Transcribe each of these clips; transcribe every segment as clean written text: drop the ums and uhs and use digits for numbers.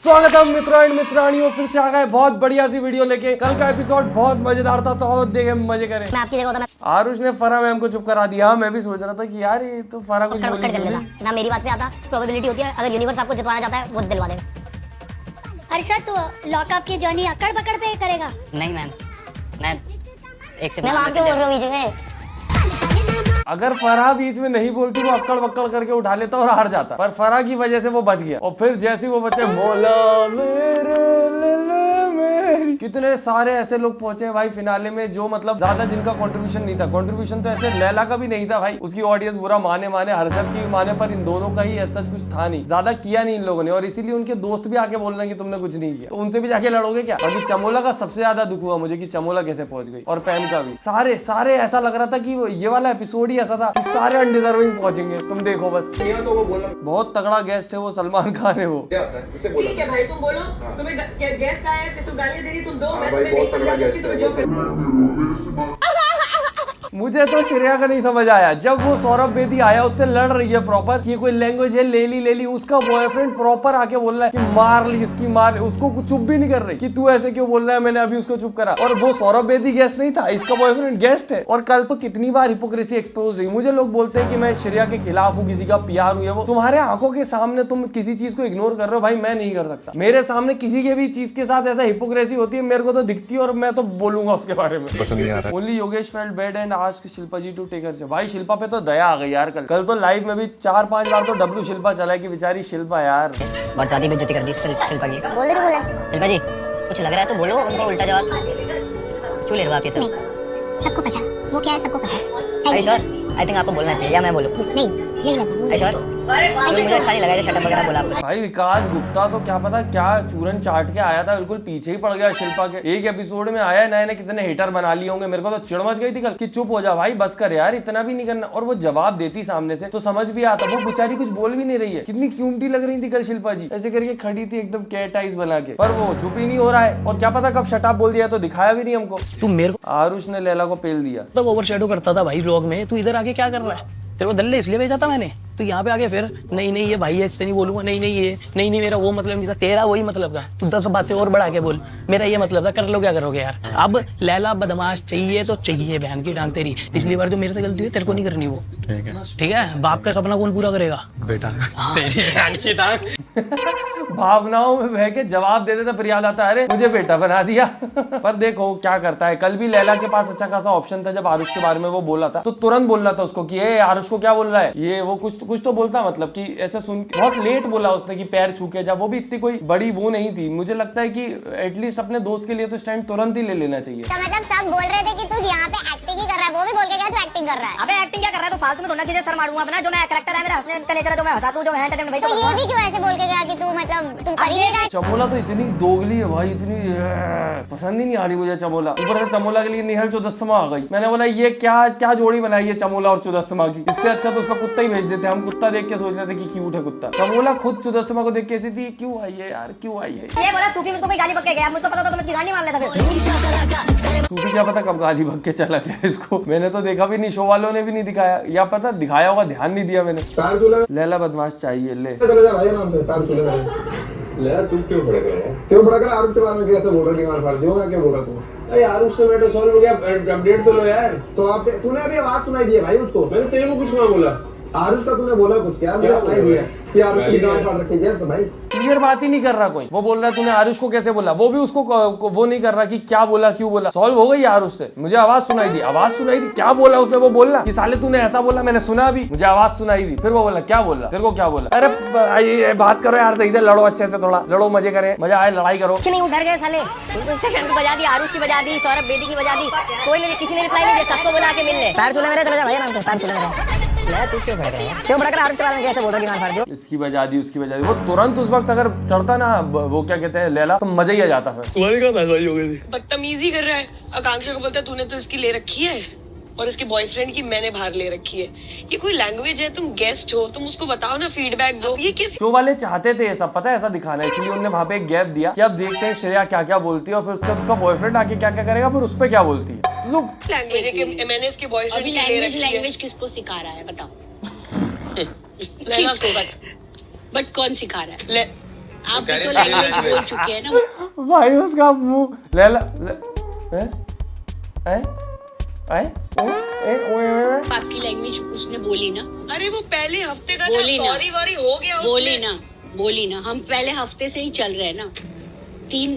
स्वागत है मित्रों एंड मित्रानियों, फिर से आ गए बहुत बढ़िया सी वीडियो लेके। कल का एपिसोड बहुत मजेदार था, तो आओ देखे मजे करें। मैं आपकी जगह होता आरुष ने फरा मैम को चुप करा दिया। मैं भी सोच रहा था कि यार ये तो फरा कुछ बोल कर लेता ना, मेरी बात पे आता। प्रोबेबिलिटी होती है अगर यूनिवर्स आपको जितवाना चाहता है वो दिलवा देगा। अर्षद तू लॉकअप की जर्नी अकड़ पकड़ पे करेगा? नहीं मैम, मैं एक से मैं वहां पे बोल रहा हूं बीच में। अगर फरा बीच में नहीं बोलती वो अक्कड़ बक्कड़ करके उठा लेता और हार जाता, पर फरा की वजह से वो बच गया। और फिर जैसे वो बच्चे मोला मेरे मेरी, कितने सारे ऐसे लोग पहुंचे भाई फिनाले में जो मतलब ज्यादा जिनका कंट्रीब्यूशन नहीं था। कंट्रीब्यूशन तो ऐसे लैला का भी नहीं था भाई, उसकी ऑडियंस बुरा माने हर्षद की भी माने, पर इन दोनों का ही ऐसा कुछ था नहीं, ज्यादा किया नहीं इन लोगों ने। और इसीलिए उनके दोस्त भी आके बोल रहे हैं कि तुमने कुछ नहीं किया, तो उनसे भी जाके लड़ोगे क्या। बाकी चमोला का सबसे ज्यादा दुख हुआ मुझे कि चमोला कैसे पहुंच गई, और पैम का भी। सारे ऐसा लग रहा था कि ये वाला एपिसोड ही ऐसा था कि सारे अनडिजर्विंग पहुंचेंगे। तुम देखो बस, तो वो बोला बहुत तगड़ा गेस्ट है वो, सलमान खान है वो। क्या होता है इससे बोला ठीक है भाई, तुम बोलो। तुम्हें गेस्ट आया है, किसी को गालियां दे रही, तुम दो। मैं भाई तुम्हें नहीं बहुत तगड़ा समझा सकती, गेस्ट तुम्हें है। जो मुझे तो श्रेया का नहीं समझ आया जब वो सौरभ बेदी आया, उससे लड़ रही है प्रॉपर कि कोई लैंग्वेज है ले ली। उसका बॉयफ्रेंड प्रॉपर आके बोल रहा है कि मार ली इसकी, मार। उसको चुप भी नहीं कर रही कि तू ऐसे क्यों बोल रहा है, मैंने अभी उसको चुप करा। और वो सौरभ बेदी गेस्ट नहीं था, इसका बॉयफ्रेंड गेस्ट है। और कल तो कितनी बार हिपोक्रेसी एक्सपोज हुई। मुझे लोग बोलते हैं कि मैं श्रेया के खिलाफ हूँ, किसी का प्यार हुई है। वो तुम्हारे आंखों के सामने तुम किसी चीज को इग्नोर कर रहे हो भाई, मैं नहीं कर सकता। मेरे सामने किसी के भी चीज के साथ ऐसा हिपोक्रेसी होती है, मेरे को तो दिखती है और मैं तो बोलूंगा उसके बारे में। पसंद नहीं आ रहा। Only Yogesh felt bad and asked Shilpa ji to take her. भाई शिल्पा पे तो दया आ गई यार। कल तो लाइव में भी 4-5 बार तो डब्लू शिल्पा चला है कि बेचारी शिल्पा यार बहुत ज्यादा बेइज्जती कर दी शिल्पा की। बोल दे बोला शिल्पा जी कुछ लग रहा है तो बोलो, उनको उल्टा जवाब क्यों ले रहे हो आप ये सब? सबको पता है वो क्या है, सबको पता है। आई थिंक आपको बोलना चाहिए या मैं बोलूं? नहीं यही लगता श्योर? मुझे अच्छा नहीं लगा ये शटअप वगैरह बोला आपने। भाई विकास गुप्ता तो क्या पता क्या चूरन चाट के आया था, बिल्कुल पीछे ही पड़ गया शिल्पा के। एक एपिसोड में आया, नए कितने हेटर बना लिए होंगे। मेरे को तो चिड़ मच गई थी कल कि चुप हो जा भाई, बस कर यार, इतना भी नहीं करना। और वो जवाब देती सामने से तो समझ भी आता। वो बेचारी कुछ बोल भी नहीं रही है, कितनी क्यूटी लग रही थी कल शिल्पा जी, ऐसे करके खड़ी थी एकदम कैट आइज बना के। पर वो चुप ही नहीं हो रहा है। और क्या पता कब शटअप बोल दिया तो दिखाया भी नहीं हमको। तू मेरे को आरुष ने लैला को पेल दिया। तब ओवरशैडो करता था भाई व्लॉग में, तू इधर आके क्या कर रहा है? तेरे को दल्ले इसलिए भेजा था मैंने, तू यहाँ पे आके फिर नहीं ये भाई है, इससे नहीं बोलूंगा, नहीं ये नहीं मेरा वो मतलब नहीं था। तेरा वही मतलब था, तू 10 बातें और बढ़ा के बोल, मेरा ये मतलब था। कर लो क्या करोगे यार। अब लैला बदमाश चाहिए तो चाहिए, बहन की टांग तेरी। पिछली बार जो मेरे से गलती हुई तेरे को नहीं करनी वो, ठीक है? बाप का सपना कौन पूरा करेगा? बेटा भावनाओं में बह के जवाब दे देता, फिर याद आता है अरे मुझे बेटा बना दिया। पर देखो क्या करता है। कल भी लैला के पास अच्छा खासा ऑप्शन था, जब आरुष के बारे में वो बोला था तो तुरंत बोलना था उसको कि ये आरुष को क्या बोल रहा है, ये वो कुछ तो बोलता। मतलब कि ऐसा सुन बहुत लेट बोला उसने कि पैर छू के जा। वो भी इतनी कोई बड़ी वो नहीं थी। मुझे लगता है कि एटलीस्ट अपने दोस्त के लिए तो स्टैंड तुरंत ही ले लेना चाहिए। तो मतलब सब बोल रहे थे कि तू यहाँ पे एक्टिंग ही कर रहा है, वो भी बोल के गया तू एक्टिंग कर रहा है। अबे एक्टिंग क्या कर रहा है? तो फालतू में थोड़ा किसी सर मारूंगा अपना, जो मैं कैरेक्टर है, मेरा हंसने का नेचर है, जो मैं हंसाता हूं, जो मैं एंटरटेनमेंट भाई। तो ये भी क्यों ऐसे बोल के गया कि तू मतलब तू कर ही नहीं रहा है? चमोला तो इतनी दोगली है भाई, इतनी पसंद ही नहीं आ रही मुझे चमोला। ऊपर से चमोला के लिए निहल चौदस्तमा आ गई। मैंने बोला ये क्या जोड़ी बनाई है चमोला और चौदस्तमा की। इससे अच्छा तो उसका कुत्ता ही भेज देते। हम कुत्ता देख के सोच रहे थे कि क्यूट है कुत्ता। चमोला खुद चौदस्तमा को देख के ऐसी थी, क्यों आई है यार, क्यों आई है। ये बोला सूफी मुझको कोई गाली बक के गया, मुझको पता था तो मैं किरानी मार लेता फिर। तू भी क्या पता कब गाली भग के चला गया इसको। मैंने तो देखा भी नहीं, शो वालों ने भी नहीं दिखाया, या पता दिखाया होगा, ध्यान नहीं दिया मैंने। पैर चूल्हे लैला बदमाश चाहिए ले। चले जा भाई आराम से, पैर चूल्हे ले यार। तू क्यों भड़क रहा है? क्यों भड़क रहा है? आरुष के बारे में कैसे बोल रहा है कि मार फाड़ दियो? क्या बोल रहा तू? यार उससे मैटर सॉल्व हो गया, अपडेट तो लो यार। तो आप तूने अभी आवाज सुनाई दी है भाई उसको? मैंने तेरे को कुछ ना बोला। आरुष का तूने बोला कुछ? क्या मुझे सुनाई दिया कि आरुष की गांड फाड़ रखी है जैसे भाई। क्लियर बात ही नहीं कर रहा कोई। वो बोल रहा है तूने आरुष को कैसे बोला, वो भी उसको वो नहीं कर रहा कि क्या बोला, क्यों बोला। सॉल्व हो गई आरुष से। मुझे आवाज सुनाई दी, क्या बोला उसने, वो बोलना कि साले तूने ऐसा बोला, मैंने सुना भी, मुझे आवाज सुनाई दी। फिर वो बोला क्या बोला, तेरे को क्या बोला। अरे बात करो यार सही से, लड़ो अच्छे से, थोड़ा लड़ो, मजे करें, मजा आए, लड़ाई करो। कुछ नहीं, उधर गए साले। इंस्टाग्राम की बजा दी, आरुष की बजा दी, सौरभ बेदी की बजा दी, कोई नहीं, किसी ने रिप्लाई नहीं दिया, सबको बुला के मिल ले। पैर चूल्हे मेरे, चले जा भाई आराम से, पैर चूल्हे मेरे। तू क्यों भड़क रहा है? क्यों भड़क रहा है? आरुष के बारे में कैसे बोल रहा है कि मार फाड़ दियो? इसकी बजा दी, उसकी बजा दी। वो तुरंत उस वक्त अगर चढ़ता ना वो क्या कहते हैं लैला, तो मजा ही आ जाता। फिर तुम्हारी क्या बहसबाजी हो गई थी? बदतमीजी कर रहा है। आकांक्षा को बोलता है तूने तो इसकी ले रखी है और इसके बॉयफ्रेंड की मैंने बाहर ले रखी है। ये कोई लैंग्वेज है? तुम गेस्ट हो, तुम उसको बताओ ना, फीडबैक दो। ये कैसे? शो वाले चाहते थे ये सब, पता है, ऐसा दिखाना, इसलिए उन्होंने वहां पे एक गैप दिया कि अब देखते हैं श्रेया क्या क्या बोलती है और फिर उसका बॉयफ्रेंड आके क्या क्या करेगा, फिर उस पर क्या बोलती है। लैंग्वेज है कि मैंने इसके बॉयफ्रेंड की ले रखी है। लैंग्वेज किसको सिखा रहा है बताओ? लैला को बट कौन सिखा रहा है? आप भी तो लैंग्वेज बोल चुके हैं ना। भाई उसका मुंह लैला हैं हैं हैं आपकी लैंग्वेज उसने बोली ना। अरे वो पहले हफ्ते का बोली ना। सॉरी वॉरी हो गया उसमें। बोली ना हम पहले हफ्ते से ही चल रहे हैं ना।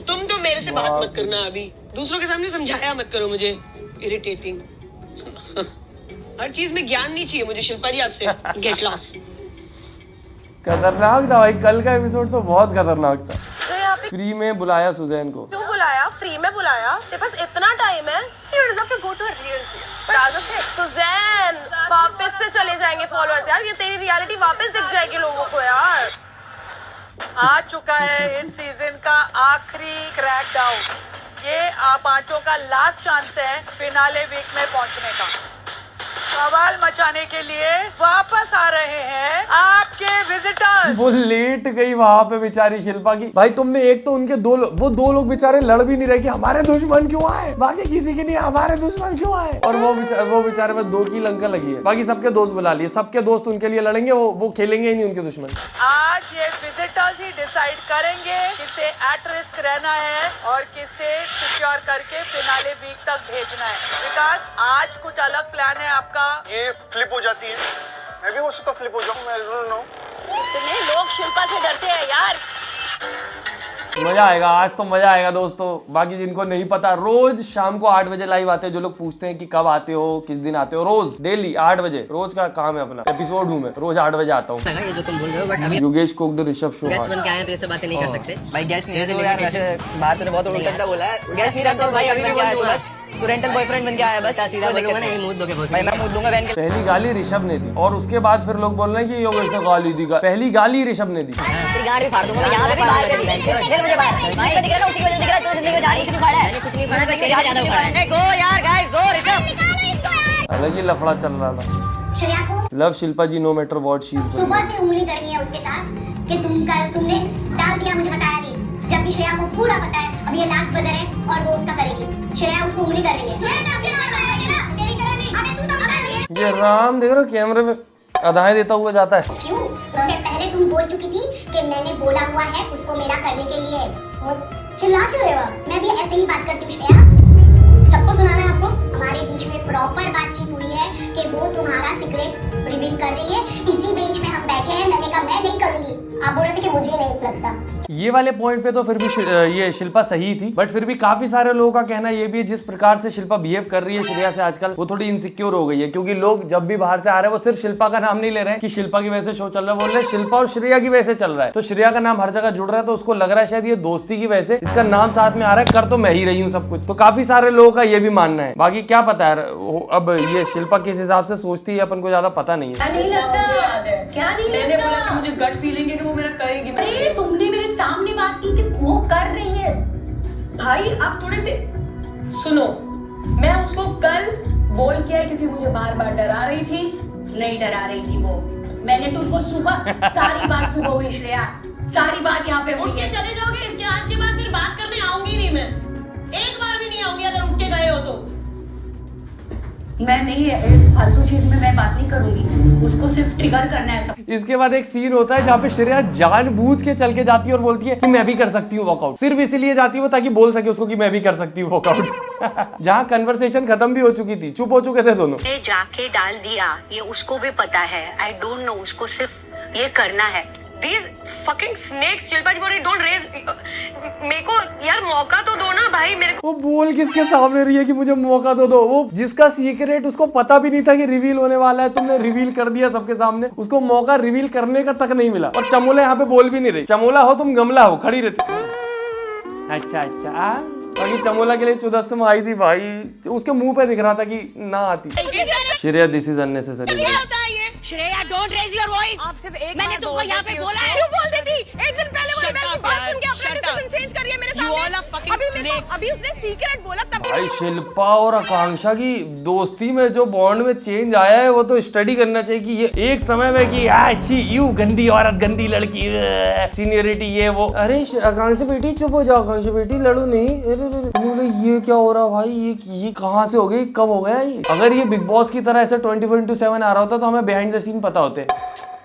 तुम तो मेरे से बात मत करना अभी, दूसरों के सामने समझाया मत करो मुझे, इरिटेटिंग। हर चीज में ज्ञान नहीं चाहिए मुझे शिल्पा जी आपसे। Get lost. खतरनाक था भाई, कल का एपिसोड तो बहुत खतरनाक था। तो यहाँ पे फ्री में बुलाया सुजैन को। क्यों बुलाया? फ्री में बुलाया, तेरे पास इतना टाइम है, you deserve to go to a real scene. But as of it, Suzanne वापस से चले जाएंगे फॉलोअर्स यार, ये तेरी रियलिटी वापस दिख जाएगी लोगों को यार। आ चुका है इस सीजन का आखिरी क्रैकडाउन। ये आप पांचों का लास्ट चांस है फिनाले वीक में पहुंचने का। सवाल मचाने के लिए वापस आ रहे हैं आपके विजिटर्स। वो लेट गई वहां पे बेचारी शिल्पा की। भाई तुमने एक तो उनके वो दो लोग बेचारे लड़ भी नहीं रहे कि हमारे दुश्मन क्यों आए, बाकी किसी की नहीं, हमारे दुश्मन क्यों आए। और वो बेचारे बस 2 की लंका लगी है, बाकी सबके दोस्त बुला लिए, सबके दोस्त उनके लिए लड़ेंगे, वो खेलेंगे ही नहीं उनके दुश्मन। आज ये विजिटर्स ही डिसाइड करेंगे किसे एट रिस्क रहना है और किसे सिक्योर करके फिनाले वीक तक भेजना है। विकास, आज कुछ अलग प्लान है आपका? ये फ्लिप हो जाती है, मैं भी हो सकता फ्लिप हो जाऊं, मैं डोंट नो। इतने लोग शिल्पा से डरते हैं यार। मजा आएगा, आज तो मजा आएगा दोस्तों। बाकी जिनको नहीं पता, रोज शाम को 8 बजे लाइव आते हैं। जो लोग पूछते हैं कि कब आते हो, किस दिन आते हो, रोज डेली 8 बजे रोज का काम है अपना। एपिसोड हूँ मैं, रोज 8 बजे आता हूँ। ये जो तुम बोल रहे हो, बट अभी Yogesh cooked Rishabh show guest बन के आए हैं तो ऐसे बातें नहीं कर सकते भाई। गेस्ट नहीं है तो यार वैसे बात तो बहुत उल्टा बोला है। गेस्ट नहीं रहता भाई, अभी भी बोल दूंगा तू रेंटल बॉयफ्रेंड बन के आया बस। सीधा बोलूंगा ना, मुंह दोगे भाई, मैं मुंह दूंगा बहन के। पहली गाली ऋषभ ने दी और उसके बाद फिर लोग बोल रहे हैं कि योगेश ने गाली दी। पहली गाली ऋषभ ने दी। तेरी गाड़ी फाड़ दूंगा यहां पे, बाहर कर दी फिर मुझे बाहर भाई दिख रहा है, उसी वजह दिख रहा है। तू जिंदगी में गाड़ी क्यों फाड़ा है? मैंने कुछ नहीं फाड़ा, तेरी गाड़ी ज्यादा फाड़ा है। गो यार गाइस, गो ऋषभ। अलग ही लफड़ा चल रहा था। श्रेया को love Shilpa ji no matter what she is. सुबह से उंगली करनी है उसके साथ कि तुमने डाल दिया, मुझे बताया नहीं, जबकि श्रेया को पूरा पता है। अब ये लास्ट बजर है और वो उसका करेगी। श्रेया उसको उंगली कर रही है। ये राम देख रहे हो कैमरे में अदाएं देता हुआ जाता है। क्यों? उससे पहले तुम बोल चुकी थी कि मैंने बोला हुआ है उसको मेरा करने के लिए। वो चिल्ला क्यों रहे हो? मैं भी ऐसे ही बात करती हूँ श्रेया, सबको सुनाना है आपको। हमारे बीच में प्रॉपर बातचीत हुई है कि वो तुम्हारा सीक्रेट रिवील कर रही है। इसी बीच में हम बैठे हैं, मैंने कहा मैं नहीं करूंगी, आप बोल रहे थे कि मुझे नहीं लगता। ये वाले पॉइंट पे तो फिर भी ये शिल्पा सही थी, बट फिर भी काफी सारे लोगों का कहना ये भी है जिस प्रकार से शिल्पा बिहेव कर रही है श्रेया से आजकल, वो थोड़ी इनसिक्योर हो गई है। क्योंकि लोग जब भी बाहर से आ रहे हैं वो सिर्फ शिल्पा का नाम नहीं ले रहे हैं कि शिल्पा की वजह से शो चल रहा है, बोल रहे हैं शिल्पा और श्रेया की वजह से चल रहा है। तो श्रेया का नाम हर जगह जुड़ रहा है, तो उसको लग रहा है शायद ये दोस्ती की वजह से इसका नाम साथ में आ रहा है। कर तो मैं ही रही हूँ सब कुछ, तो काफी सारे लोगों का ये भी मानना है। बाकी क्या पता है अब ये शिल्पा किस हिसाब से सोचती है, अपन को ज्यादा पता नहीं है। नहीं लगता क्या नहीं मैंने बोला कि मुझे गट फीलिंग है कि वो मेरा करेगी। अरे तुमने मेरे सामने बात की थी, वो कर रही है। भाई आप थोड़े से सुनो, मैं उसको कल बोल किया है क्योंकि मुझे बार बार डरा रही थी। नहीं डरा रही थी वो, मैंने तुमको सुबह सारी बात सुबह हुई श्रेया, सारी बात यहाँ पे हुई है। चले जाओगे इसके आज के बाद, फिर बात करने आऊंगी नहीं मैं, एक बार भी नहीं आऊंगी अगर उठ के गए हो तो। मैं नहीं, इस फालतू चीज में मैं बात नहीं करूंगी, उसको सिर्फ ट्रिगर करना है सब। इसके बाद एक सीन होता है जहाँ पे श्रेया जानबूझ के चल के जाती है और बोलती है कि मैं भी कर सकती हूँ वर्कआउट। सिर्फ इसीलिए जाती है वो ताकि बोल सके उसको कि मैं भी कर सकती हूँ वर्कआउट। जहाँ कन्वर्सेशन खत्म भी हो चुकी थी, चुप हो चुके थे दोनों। जाके डाल दिया, ये उसको भी पता है। आई डोंट नो, उसको सिर्फ ये करना है। These fucking snakes, शिल्पा जी बोल रही don't raise, मेरे को यार मौका तो दो ना भाई मेरे को। वो बोल किसके सामने रही है कि मुझे मौका तो दो? वो जिसका सीक्रेट उसको पता भी नहीं था कि रिवील होने वाला है, तुमने रिवील कर दिया सबके सामने, उसको मौका रिवील करने का तक नहीं मिला। और चमोला यहाँ पे बोल भी नहीं रही। चमोला हो तुम गमला हो, खड़ी रहती। अच्छा बाकी चमोला के लिए चुदस्सम आई थी भाई, उसके मुंह पे दिख रहा था कि ना आती। Shreya this is unnecessary. Shreya don't raise your voice. आप सिर्फ एक मैंने तुमको यहाँ पे बोला है। क्यों बोल देती? एक दिन पहले वो मेरी बात सुन के अपना डिसीजन चेंज कर रही है मेरे सामने। अभी उसने सीक्रेट बोला तब। भाई शिल्पा और आकांक्षा की दोस्ती में जो बॉन्ड में चेंज आया है वो तो स्टडी करना चाहिए कि ये एक समय में कि अच्छी यू गंदी औरत, गंदी लड़की, सीनियरिटी ये वो। अरे आकांक्षा बेटी चुप हो जाओ, आकांक्षा बेटी लड़ो नहीं। बोले ये क्या हो रहा भाई, ये कहाँ से हो गई, कब हो गया ये? अगर ये बिग बॉस की तरह ऐसे 24/7 आ रहा होता तो हमें बिहाइंड द सीन पता होते।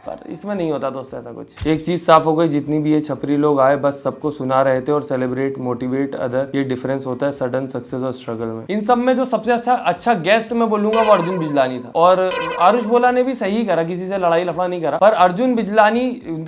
पर इसमें नहीं होता दोस्त ऐसा कुछ। एक चीज साफ हो गई, जितनी भी ये छपरी लोग आए बस सबको सुना रहे थे और सेलिब्रेट मोटिवेट अदर। ये डिफरेंस होता है सडन सक्सेस और स्ट्रगल में। इन सब में जो सबसे अच्छा गेस्ट मैं बोलूंगा वो अर्जुन बिजलानी था। और आरुष बोला ने भी सही करा, किसी से लड़ाई लफड़ा नहीं करा, पर अर्जुन बिजलानी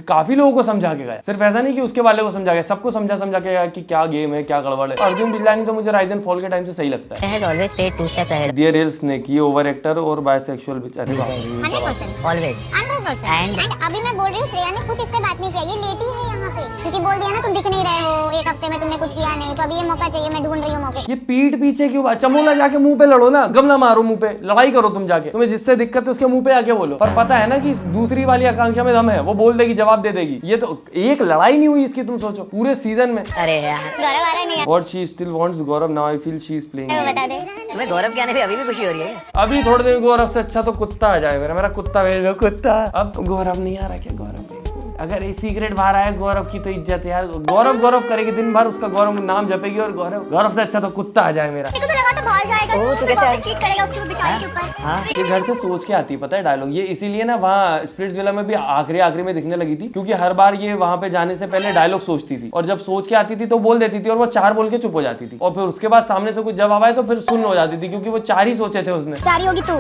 काफी लोगों को समझा के गया। सिर्फ ऐसा नहीं कि उसके वाले को समझा गया, सबको समझा के गया कि क्या गेम है क्या गड़बड़ है। अर्जुन बिजलानी तो मुझे राइज एंड फॉल के टाइम से सही लगता है। Always stay 2 steps ahead. Dear real snake, ये ओवर एक्टर और बायसेक्सुअल बेचारे। 100% ऑलवेज। 100%। एंड अभी मैं बोल रही हूँ श्रेया ने कुछ इससे बात नहीं किया, ये लेटी है यहाँ पे, क्योंकि बोल दिया ना तुम दिख नहीं रहे हो, एक हफ्ते में तुमने कुछ किया नहीं, तो अभी ये मौका चाहिए, मैं ढूंढ रही हूँ मौके। ये पीठ पीछे क्यों? चमोला जाके मुंह पे लड़ो ना, गमला मारो मुंह पे, लड़ाई करो तुम जाके। तुम्हें जिससे दिक्कत है उसके मुंह पे आके बोलो। पर पता है ना कि दूसरी वाली आकांक्षा में दम है, वो बोल देगी, जवाब दे देगी। ये तो एक लड़ाई नहीं हुई इसकी, तुम सोचो पूरे सीजन में। अरे यार गौरव आ रहा नहीं है। What she still wants Gaurav, now I feel she is playing. बता दे। तुम्हें गौरव के आने पे अभी भी खुशी हो रही है? अभी थोड़ी देर गौरव से अच्छा तो कुत्ता आ जाए, मेरा कुत्ता भेज दो, कुत्ता। अब गौरव नहीं आ रहा क्या? गौरव अगर ये सीक्रेट बाहर आया, गौरव की तो इज्जत यार। गौरव करेगी दिन भर, उसका गौरव नाम जपेगी और गौरव से अच्छा तो कुत्ता आ जाए मेरा। तो लगा तो बाहर जाएगा, ओ, तू कैसे चीट करेगा उसके बेचारे के ऊपर। ये घर से सोच के आती है, पता है डायलॉग। ये इसीलिए ना वहाँ स्प्लिट्सविला में भी आखिरी में दिखने लगी थी, क्योंकि हर बार ये वहाँ पे जाने से पहले डायलॉग सोचती थी, और जब सोच के आती थी तो बोल देती थी, और वो 4 बोल के चुप हो जाती थी, और फिर उसके बाद सामने से कुछ जवाब आए तो फिर सुन हो जाती थी, क्योंकि वो 4 ही सोचे थे उसने। 4 ही होगी तू।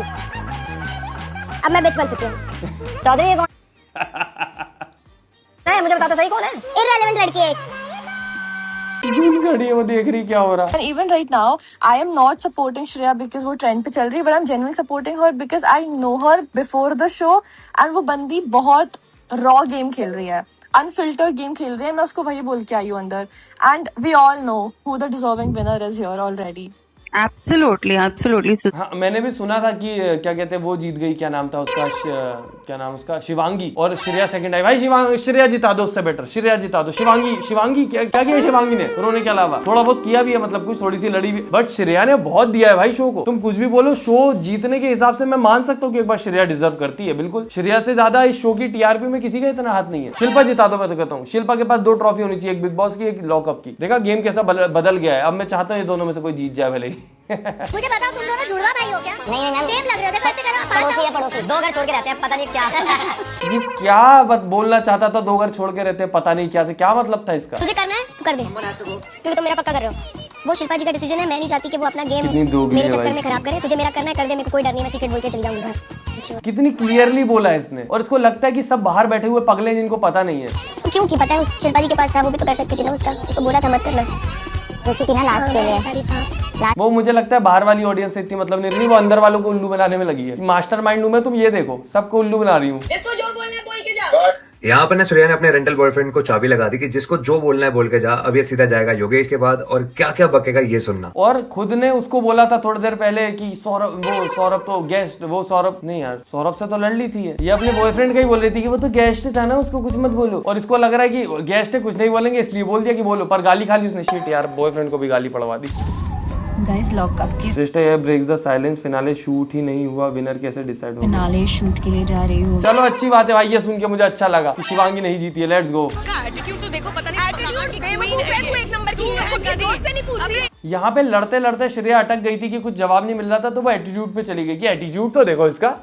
अब मैं बिच बन चुकी हूँ। चौधरी ये कौन है? मुझे बता तो सही कौन है? इररिलेवेंट लड़की है। धुन खड़ी है, वो देख रही क्या हो रहा है। And even right now, I am not supporting Shreya because वो trend पे चल रही है, but I'm genuinely supporting her because I know her before the show and वो बंदी बहुत raw game खेल रही है, unfiltered game खेल रही है। मैं उसको वही बोल के आई हूँ अंदर, and we all know who the deserving winner is here already. Absolutely. हाँ, मैंने भी सुना था कि क्या कहते हैं वो जीत गई, क्या नाम था उसका, क्या नाम उसका, शिवांगी, और श्रेया सेकंड आई। भाई श्रेया जिता दो, उससे बेटर श्रेया जिता दो। शिवांगी क्या किया शिवांगी ने रोने के अलावा? थोड़ा बहुत किया भी है, मतलब कुछ थोड़ी सी लड़ी भी, बट श्रेया ने बहुत दिया है भाई शो को। तुम कुछ भी बोलो, शो जीतने के हिसाब से मैं मान सकता हूँ कि एक बार श्रेया डिजर्व करती है, बिल्कुल। श्रेया से ज्यादा इस शो की टीआरपी में किसी का इतना हाथ नहीं है। शिल्पा जिता दो, मैं तो कहता हूँ शिल्पा के पास 2 ट्रॉफी होनी चाहिए, एक बिग बॉस की, एक लॉकअप की। देखा गेम कैसा बदल गया है। अब मैं चाहता हूँ ये दोनों में से कोई जीत जाए भले ही। मुझे बताओ तुम दोनों जुड़वा भाई हो क्या? नहीं मैम, सेम लग रहे हो, कैसे करो? पड़ोसी है, पड़ोसी। 2 घर छोड़ के रहते हैं, पता नहीं क्या। ये क्या बोलना चाहता था? 2 घर छोड़ के रहते हैं, पता नहीं क्या से क्या मतलब था इसका? तुझे करना है तू कर दे, क्योंकि तुम मेरा पक्का कर रहे हो। वो शिल्पा जी का डिसीजन है, मैं नहीं चाहती कि वो अपना गेम मेरे चक्कर में खराब करे। तुझे मेरा करना है कर दे, मेरे को कोई डर नहीं, मैं सीक्रेट बोल के चली जाऊंगी घर। कितनी क्लियरली बोला है इसने, और इसको लगता है कि सब बाहर बैठे हुए पगले जिनको पता नहीं है। इसको क्यों की पता है? उस शिल्पा जी के पास था, वो भी तो कर सकती थी ना उसका। उसको बोला था मत करना, रोकी थी ना लास्ट के लिए। वो मुझे लगता है बाहर वाली ऑडियंस से इतनी मतलब नहीं रही, वो अंदर वालों को उल्लू बनाने में लगी है। मास्टरमाइंड हूं मैं, तुम ये देखो सबको उल्लू बना रही हूँ। इसको जो बोलना है बोल के जा। यहाँ पर ना श्रेया ने अपने रेंटल बॉयफ्रेंड को चाबी लगा दी कि जिसको जो बोलना है बोल के जा। अब ये सीधा जाएगा योगेश के बाद, और क्या क्या बकेगा ये सुनना। और खुद ने उसको बोला था थोड़ी देर पहले कि सौरभ तो गेस्ट, वो सौरभ नहीं यार, सौरभ से तो लड़ ली थी ये अपने बॉयफ्रेंड का ही बोल रही थी कि वो तो गेस्ट था ना, उसको कुछ मत बोलो। और इसको लग रहा है कि गेस्ट है, कुछ नहीं बोलेंगे, इसलिए बोल दिया कि बोलो, पर गाली खा ली उसने। शिट यार, बॉयफ्रेंड को भी गाली पड़वा दी। Guys, लॉकअप की श्रेष्ठा ये breaks the silence, finale shoot ही नहीं हुआ, विनर कैसे डिसाइड होगा? फिनाले शूट के लिए जा रही हूँ। चलो अच्छी बात है भाई, ये सुन के मुझे अच्छा लगा कि शिवांगी नहीं जीती है। Let's go. एटीट्यूड तो देखो, पता नहीं एक नंबर की। यहाँ पे लड़ते लड़ते श्रेया अटक गई थी कि कुछ जवाब नहीं मिल रहा था, तो वो एटीट्यूड पे चली गई कि एटीट्यूड तो देखो इसका।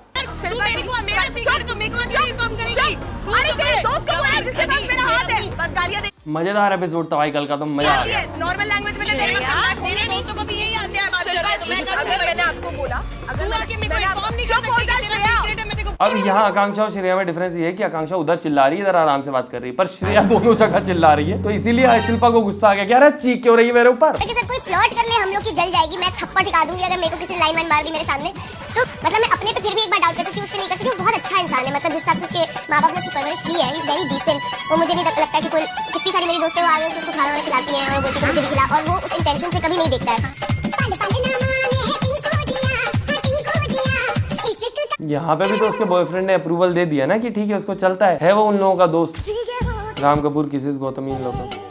मजेदार एपिसोड था भाई कल का, तो मजा आ गया। नॉर्मल लैंग्वेज में मेरे दोस्तों को भी यही आते हैं बात करने। अगर मैंने आपको बोला, अगर मैंने इन्फॉर्म नहीं कर सकती। अब यहाँ आकांक्षा और श्रेया में डिफरेंस ये है कि आकांक्षा उधर चिल्ला रही है, इधर आराम से बात कर रही है, पर श्रेया दोनों जगह चिल्ला रही है, तो इसीलिए शिल्पा को गुस्सा आ गया। क्या चीख क्यों रही है मेरे ऊपर? कोई फ्लर्ट कर ले हम लोग की जल जाएगी, मैं थप्पड़ टिका दूंगी अगर मेरे को किसी लाइन वाइन मार दी मेरे सामने। तो मतलब मैं अपने पे फिर भी एक बार डाउट कर सकती हूँ, उस पर नहीं कर सकती। वो बहुत अच्छा इंसान है, मतलब जिस हिसाब से उसके माँ बाप ने उसकी परवरिश की है, इज वेरी डिसेंट। वो मुझे नहीं लगता कि कोई, कितनी सारी मेरी दोस्तें आ गई उसको खाना वाना खिलाती हैं और बोलती है मुझे भी खिला, और वो उस इंटेंशन से कभी नहीं देखता है। यहाँ पे भी तो उसके बॉयफ्रेंड ने अप्रूवल दे दिया ना कि ठीक है उसको चलता है वो उन लोगों का दोस्त। राम कपूर किसिस गौतमी, इन लोगों का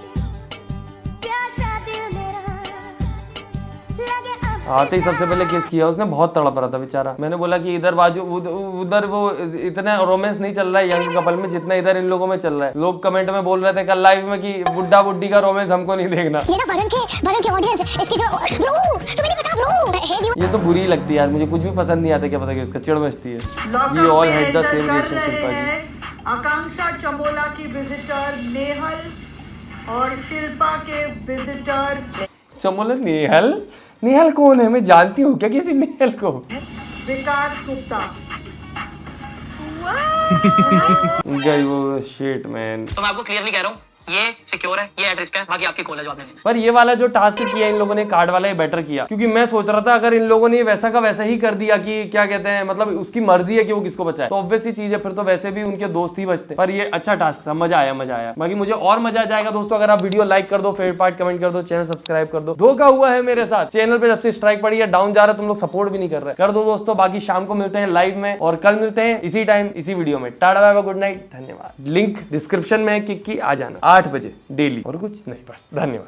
आते ही सबसे पहले किस किया उसने, बहुत तड़प रहा था बेचारा। मैंने बोला कि इधर बाजू उधर वो इतना रोमांस नहीं चल रहा है यंग कपल में जितना इधर इन लोगों में चल रहा है। लोग कमेंट में बोल रहे थे कल लाइव में कि बुड्ढा बुड्ढी का रोमांस हमको नहीं देखना। ये तो बुरी लगती है यार, मुझे कुछ भी पसंद नहीं आता। क्या पता कि उसका चिड़ मचती है। We all had the same reaction Shilpa ji. Akanksha Chamola की विजिटर नेहल और शिल्पा के विजिटर चमोला नेहल, नेहल कौन है? मैं जानती हूँ क्या किसी नेहल को? विकास गुप्ता। गई वो शिट मैन। तो मैं आपको क्लियरली कह रहा हूँ ये सिक्योर है, ये एट रिस्क है, बाकी आपकी कॉल है जो आपने लेना। पर ये वाला जो टास्क किया इन लोगों ने, कार्ड वाला, ये बेटर किया, क्योंकि मैं सोच रहा था अगर इन लोगों ने वैसा का वैसा ही कर दिया कि क्या कहते हैं, मतलब उसकी मर्जी है कि वो किसको बचाए, तो ऑब्वियस ही चीज है, फिर तो वैसे भी उनके दोस्त ही बचते। पर ये अच्छा टास्क था, मजा आया, मजा आया। बाकी मुझे और मजा आ जाएगा दोस्तों अगर आप वीडियो लाइक कर दो, फेवरेट पार्ट कमेंट कर दो, चैनल सब्सक्राइब कर दो। धोखा हुआ है मेरे साथ, चैनल पे जब से स्ट्राइक पड़ी है डाउन जा रहा है, तुम लोग सपोर्ट भी नहीं कर रहे, कर दो दोस्तों। बाकी शाम को मिलते हैं लाइव में और कल मिलते हैं इसी टाइम इसी वीडियो में। Tata bye bye, good night, धन्यवाद। लिंक डिस्क्रिप्शन में है, किक की, आ जाना 8 बजे डेली, और कुछ नहीं, बस धन्यवाद।